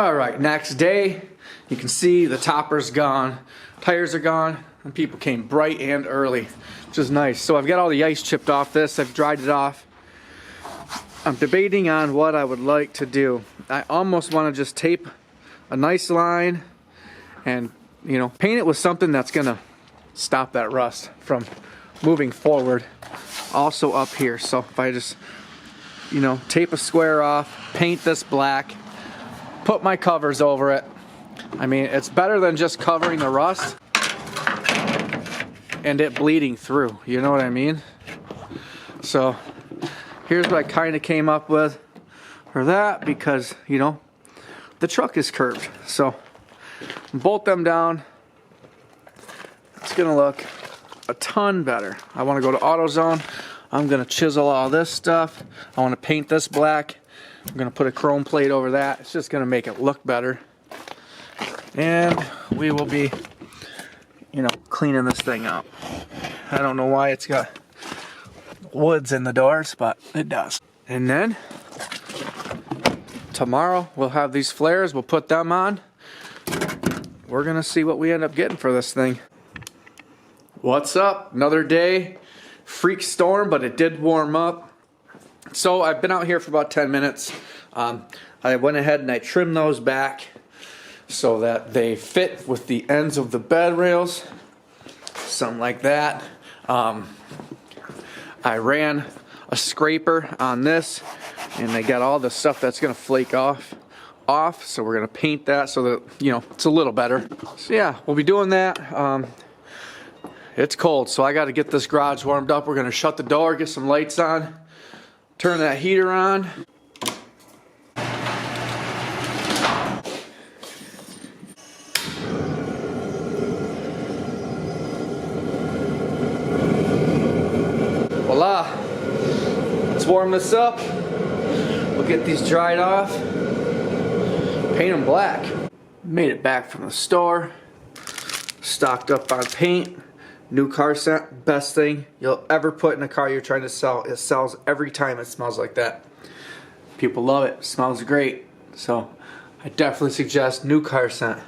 Alright, next day, you can see the topper's gone, tires are gone, and people came bright and early, which is nice. So I've got all the ice chipped off this, I've dried it off. I'm debating on what I would like to do. I almost want to just tape a nice line and, you know, paint it with something that's gonna stop that rust from moving forward. Also up here, so if I just, you know, tape a square off, paint this black, put my covers over it. I mean, it's better than just covering the rust and it bleeding through, you know what I mean? So here's what I kind of came up with for that, because, you know, the truck is curved. So bolt them down. It's gonna look a ton better. I want to go to AutoZone. I'm gonna chisel all this stuff. I want to paint this black. I'm gonna put a chrome plate over that. It's just gonna make it look better. And we will be, you know, cleaning this thing up. I don't know why it's got woods in the doors, but it does. And then tomorrow we'll have these flares. We'll put them on. We're gonna see what we end up getting for this thing. What's up? Another day. Freak storm, but it did warm up. So I've been out here for about 10 minutes. I went ahead and I trimmed those back so that they fit with the ends of the bed rails, something like that. I ran a scraper on this, and they got all the stuff that's gonna flake off. So we're gonna paint that so that, you know, it's a little better. So yeah, we'll be doing that. It's cold, so I got to get this garage warmed up. We're gonna shut the door, get some lights on, turn that heater on. Voila! Let's warm this up. We'll get these dried off, paint them black. Made it back from the store, stocked up on paint. New car scent, best thing you'll ever put in a car you're trying to sell. It sells every time it smells like that. People love it. It smells great. So I definitely suggest new car scent.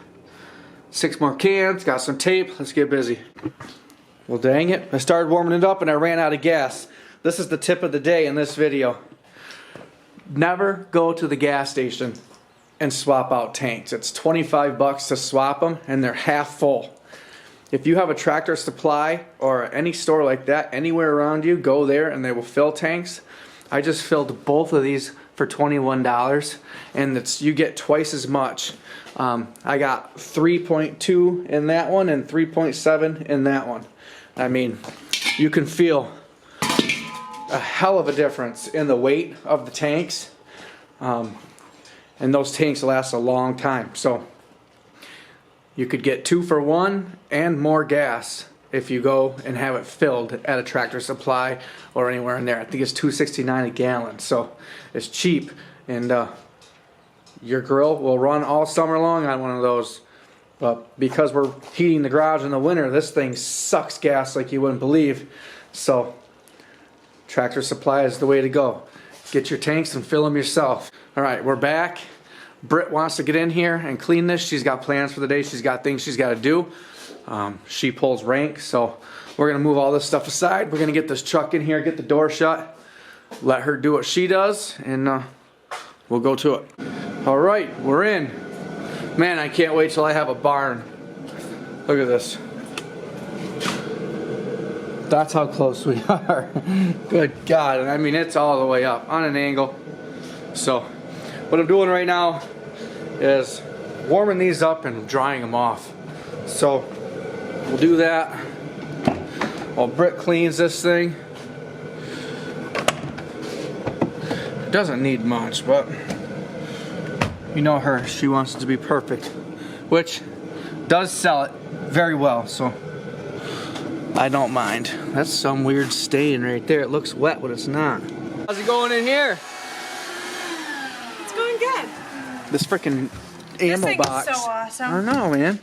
6 more cans, got some tape. Let's get busy. Well, dang it. I started warming it up and I ran out of gas. This is the tip of the day in this video. Never go to the gas station and swap out tanks. It's 25 bucks to swap them and they're half full. If you have a Tractor Supply or any store like that anywhere around you, go there and they will fill tanks. I just filled both of these for $21 and you get twice as much. I got 3.2 in that one and 3.7 in that one. I mean, you can feel a hell of a difference in the weight of the tanks. And those tanks last a long time. So you could get 2 for 1 and more gas if you go and have it filled at a Tractor Supply or anywhere in there. I think it's $2.69 a gallon, so it's cheap, and your grill will run all summer long on one of those. But because we're heating the garage in the winter, this thing sucks gas like you wouldn't believe. So Tractor Supply is the way to go. Get your tanks and fill them yourself. All right, we're back. Britt wants to get in here and clean this. She's got plans for the day. She's got things she's got to do. She pulls rank, so we're going to move all this stuff aside. We're going to get this truck in here, get the door shut, let her do what she does, and we'll go to it. All right, we're in. Man, I can't wait till I have a barn. Look at this. That's how close we are. Good God. And I mean, it's all the way up on an angle. So what I'm doing right now is warming these up and drying them off. So we'll do that while Britt cleans this thing. It doesn't need much, but you know her, she wants it to be perfect, which does sell it very well, so I don't mind. That's some weird stain right there. It looks wet, but it's not. How's it going in here? It's going good. This freaking ammo box. This thing is so awesome. I don't know, man.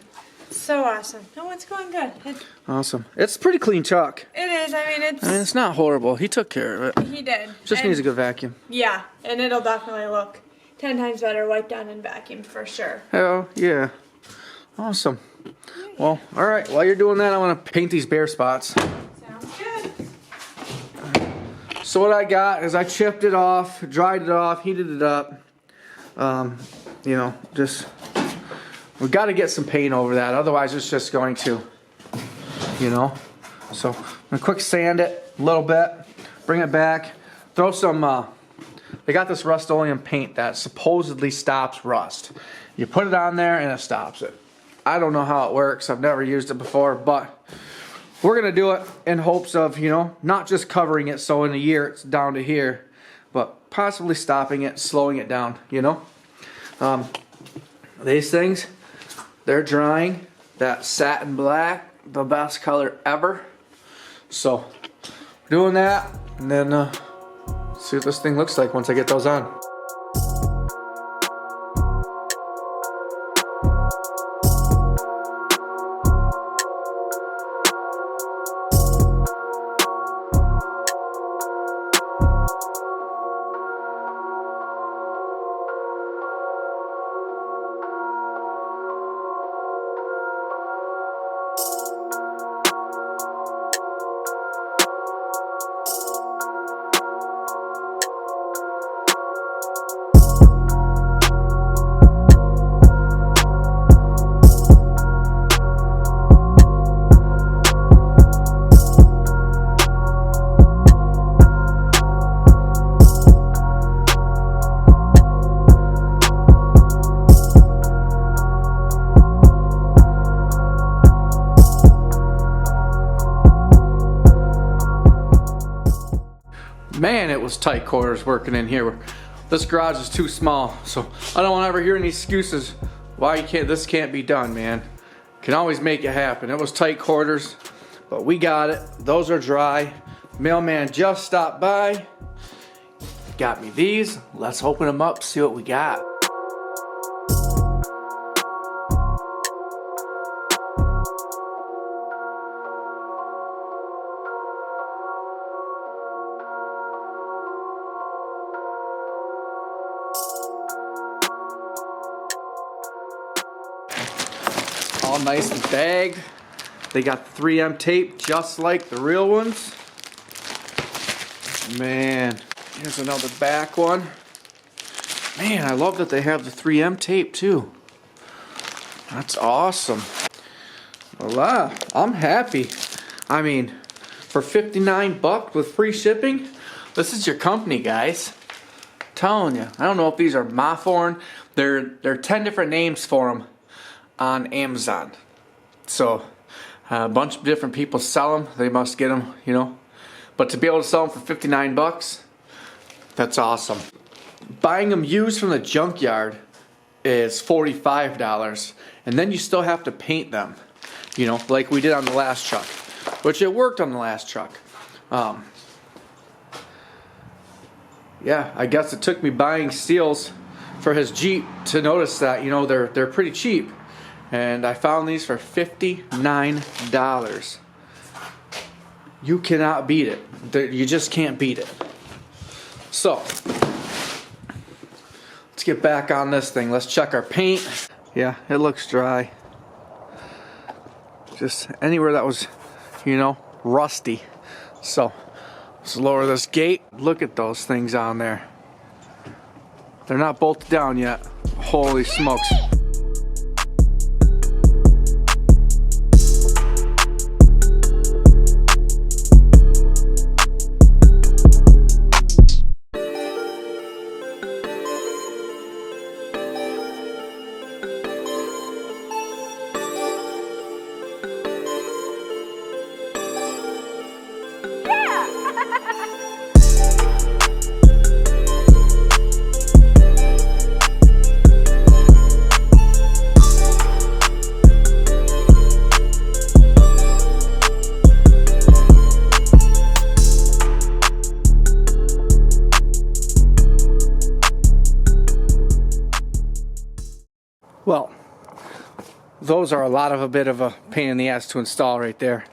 So awesome. No, it's going good. Awesome. It's a pretty clean truck. It is. I mean, it's not horrible. He took care of it. He did. Just needs a good vacuum. Yeah, and it'll definitely look 10 times better wiped down and vacuumed for sure. Hell yeah. Awesome. Well, alright, while you're doing that, I want to paint these bare spots. Sounds good. So what I got is I chipped it off, dried it off, heated it up. You know, just, we got to get some paint over that, otherwise it's just going to, you know. So I'm gonna quick sand it a little bit, bring it back, throw some, they got this Rust-Oleum paint that supposedly stops rust. You put it on there and it stops it. I don't know how it works, I've never used it before, but we're gonna do it in hopes of, you know, not just covering it so in a year it's down to here, but possibly stopping it, slowing it down, you know. These things, they're drying. That satin black, the best color ever. So, doing that, and then see what this thing looks like once I get those on. Man, it was tight quarters working in here. This garage is too small, so I don't want to ever hear any excuses why this can't be done, man. Can always make it happen. It was tight quarters, but we got it. Those are dry. Mailman just stopped by. Got me these. Let's open them up, see what we got. All nice and bagged. They got 3M tape just like the real ones. Man, here's another back one. Man, I love that they have the 3M tape too. That's awesome. Voila, I'm happy. I mean, for 59 bucks with free shipping, this is your company, guys. I'm telling you, I don't know if these are Mawthorn. There are 10 different names for them on Amazon. So a bunch of different people sell them. They must get them, you know. But to be able to sell them for 59 bucks, that's awesome. Buying them used from the junkyard is $45, and then you still have to paint them, you know, like we did on the last truck, which it worked on the last truck. Yeah, I guess it took me buying seals for his Jeep to notice that, you know, they're pretty cheap. And I found these for $59. You cannot beat it. You just can't beat it. So, let's get back on this thing. Let's check our paint. Yeah, it looks dry. Just anywhere that was, you know, rusty. So, let's lower this gate. Look at those things on there. They're not bolted down yet. Holy smokes. Well, those are a bit of a pain in the ass to install right there.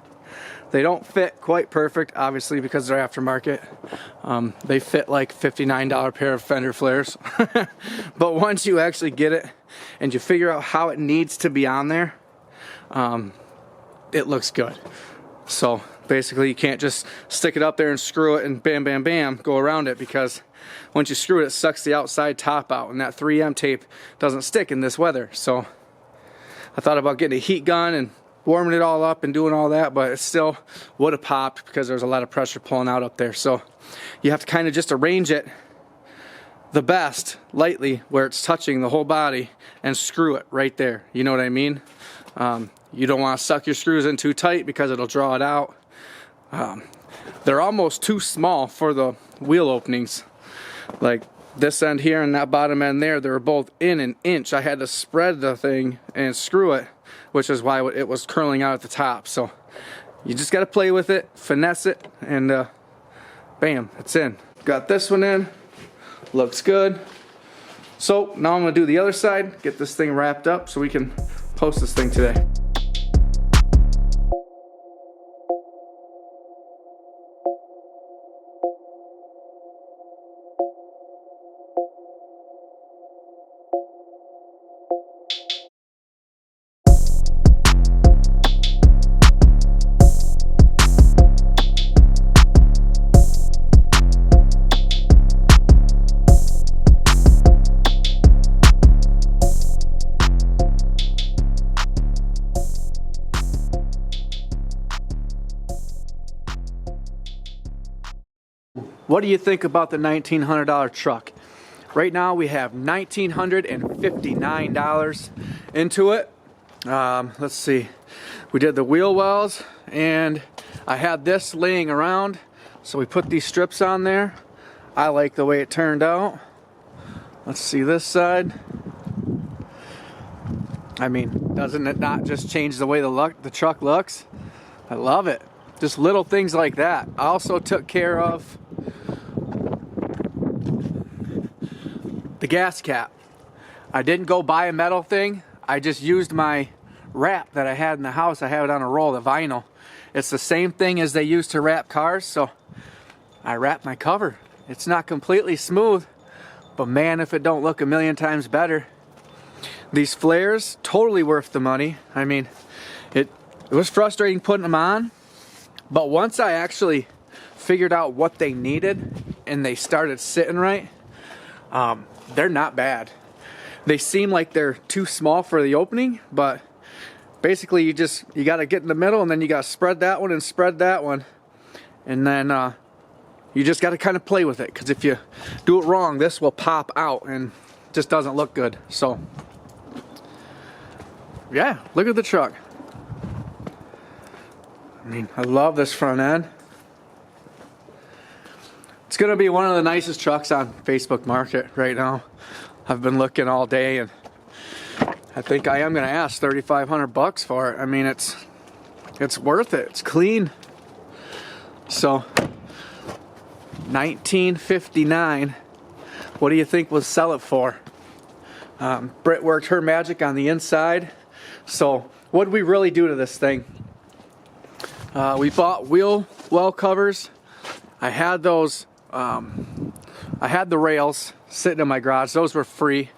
They don't fit quite perfect, obviously, because they're aftermarket. They fit like $59 pair of fender flares. But once you actually get it and you figure out how it needs to be on there, it looks good. So basically you can't just stick it up there and screw it and bam, bam, bam, go around it, because once you screw it, it sucks the outside top out, and that 3M tape doesn't stick in this weather. So I thought about getting a heat gun and warming it all up and doing all that, but it still would have popped because there's a lot of pressure pulling out up there. So you have to kind of just arrange it the best, lightly, where it's touching the whole body, and screw it right there. You know what I mean? You don't want to suck your screws in too tight because it'll draw it out. They're almost too small for the wheel openings. Like this end here and that bottom end there, they were both in an inch. I had to spread the thing and screw it, which is why it was curling out at the top. So you just got to play with it, finesse it, and bam, it's in. Got this one in, looks good. So now I'm gonna do the other side, get this thing wrapped up so we can post this thing today. What do you think about the $1,900 truck? Right now we have $1,959 into it. Let's see. We did the wheel wells, and I had this laying around, so we put these strips on there. I like the way it turned out. Let's see this side. I mean, doesn't it not just change the way the truck looks? I love it. Just little things like that. I also took care of the gas cap. I didn't go buy a metal thing. I just used my wrap that I had in the house. I have it on a roll, the vinyl. It's the same thing as they use to wrap cars, so I wrapped my cover. It's not completely smooth, but man, if it don't look a million times better. These flares, totally worth the money. I mean, it was frustrating putting them on, but once I actually figured out what they needed and they started sitting right, they're not bad. They seem like they're too small for the opening, but basically you got to get in the middle, and then you got to spread that one and spread that one, and then you just got to kind of play with it, because if you do it wrong, this will pop out and just doesn't look good. So yeah, look at the truck. I mean, I love this front end. It's gonna be one of the nicest trucks on Facebook Market right now. I've been looking all day, and I think I am gonna ask $3,500 for it. I mean, it's worth it. It's clean. So $1,959. What do you think we'll sell it for? Britt worked her magic on the inside. So what did we really do to this thing? We bought wheel well covers. I had those. I had the rails sitting in my garage. Those were free.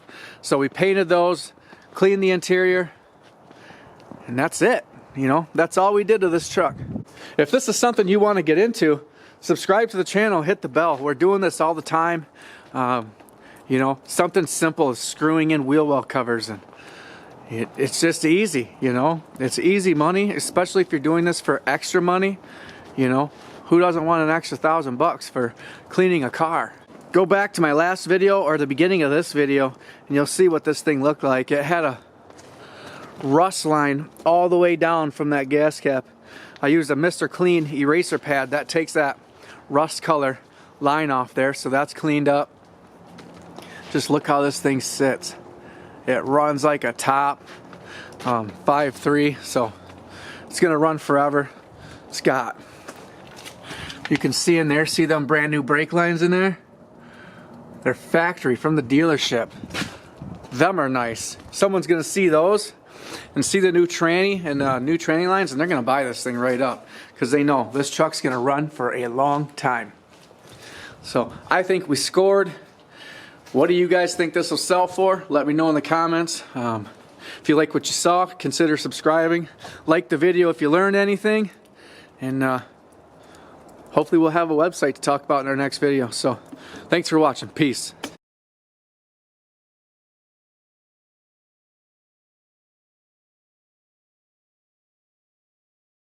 So we painted those, cleaned the interior, and that's it. You know, that's all we did to this truck. If this is something you want to get into, subscribe to the channel, hit the bell. We're doing this all the time. You know, something simple as screwing in wheel well covers, and it's just easy, you know. It's easy money, especially if you're doing this for extra money. You know, who doesn't want an extra $1,000 for cleaning a car? Go back to my last video or the beginning of this video, and you'll see what this thing looked like. It had a rust line all the way down from that gas cap. I used a Mr. Clean eraser pad that takes that rust color line off there, so that's cleaned up. Just look how this thing sits. It runs like a top 5.3, so it's gonna run forever. It's got, you can see in there, see them brand new brake lines in there? They're factory from the dealership. Them are nice. Someone's gonna see those and see the new tranny and new tranny lines, and they're gonna buy this thing right up because they know this truck's gonna run for a long time. So I think we scored. What do you guys think this will sell for? Let me know in the comments. If you like what you saw, consider subscribing. Like the video if you learned anything. And hopefully we'll have a website to talk about in our next video. So thanks for watching. Peace.